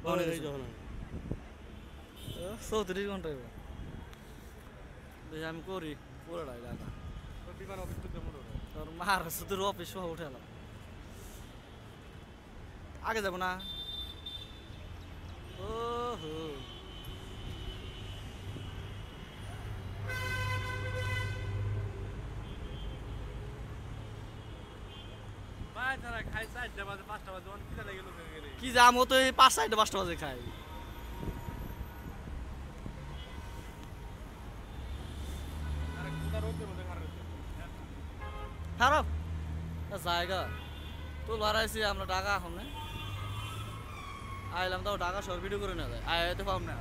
34 ঘন্টা দেখি আমি করি পুরোটাই ঢাকা তোর মার শুধু অফিস সহ উঠেলাম আগে যাব না ও হো কি যাম ও তো এই 5:30 5টা বাজে খাই খারাপ জায়গা তো লড়াইছি আমরা ঢাকা এখন আইলাম তাও ঢাকা শহর ভিডিও করে না যায় আইতে পাম না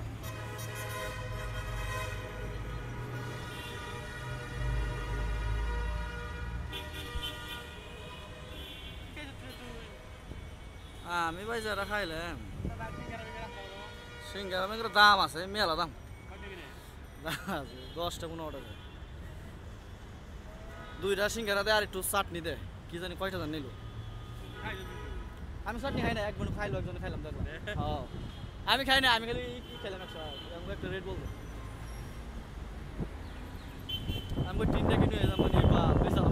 আমি ভাই যারা খাইলাম সিঙ্গারা মেঘের দাম আছে মেলা দাম 10-15 টাকা 2টা সিঙ্গারা দেয় আর একটু চাটনি দেয় কি জানি কয়টা জানি নিল আমি চাটনি খাই না একবার খাইলো একজন খাইলাম দেখলাম আমি খাই না আমি খালি কি খেলাম একটা রেড বলবো আমি 3টা কিনে এলাম মানে বা বেচা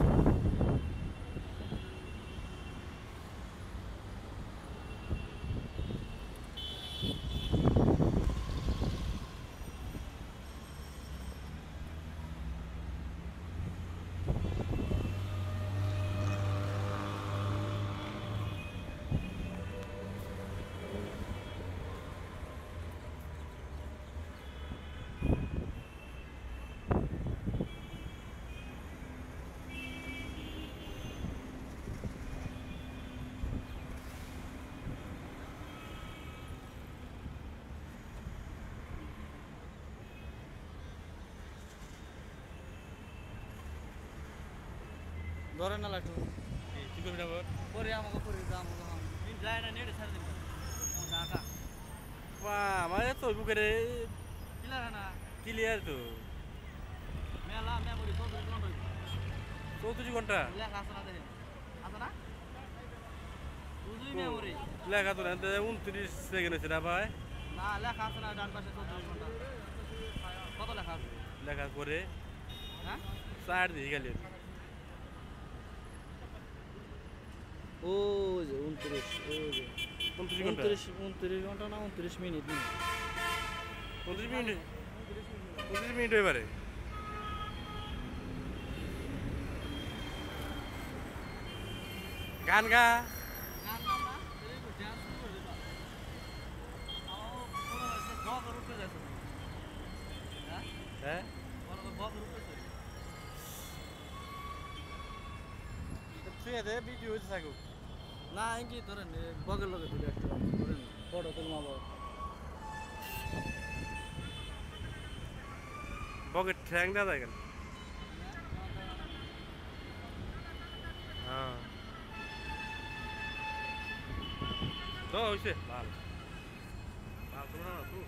ধরে না লাগতো কি করবি না পরে আমাকে পরে দাম যায় না নেটে ছাড় দিন ঢাকা বা আমার তো বুকেরে ক্লিয়ার না ক্লিয়ার তো মেলা মেমোরি 34 ঘন্টা লেখা আছে না দেখেন আছে না বুঝুই মেমোরি লেখা তো না 29 সেকেন্ড আছে না ভাই না লেখা আছে না ডান পাশে 34 ঘন্টা কত লেখা আছে লেখা করে হ্যাঁ 4 দিয়ে গেল ও যে 29 ও যে 29 ঘন্টা 29 ঘন্টা না 29 মিনিট 29 মিনিট 29 মিনিট এবারে গান গা গান না না এই ডান্স করে দিবা পুরো বগ রুটে যাচ্ছে হ্যাঁ বগ রুটে যাচ্ছে তুই এতে ভিডিও হইতে থাকুক না কি ধরেন বগের লগে তুলে একটা ধরেন বড় তুলমা বগের ঠ্যাং দেওয়া যায় কেন হ্যাঁ তো হয়েছে ভালো ভালো না তুই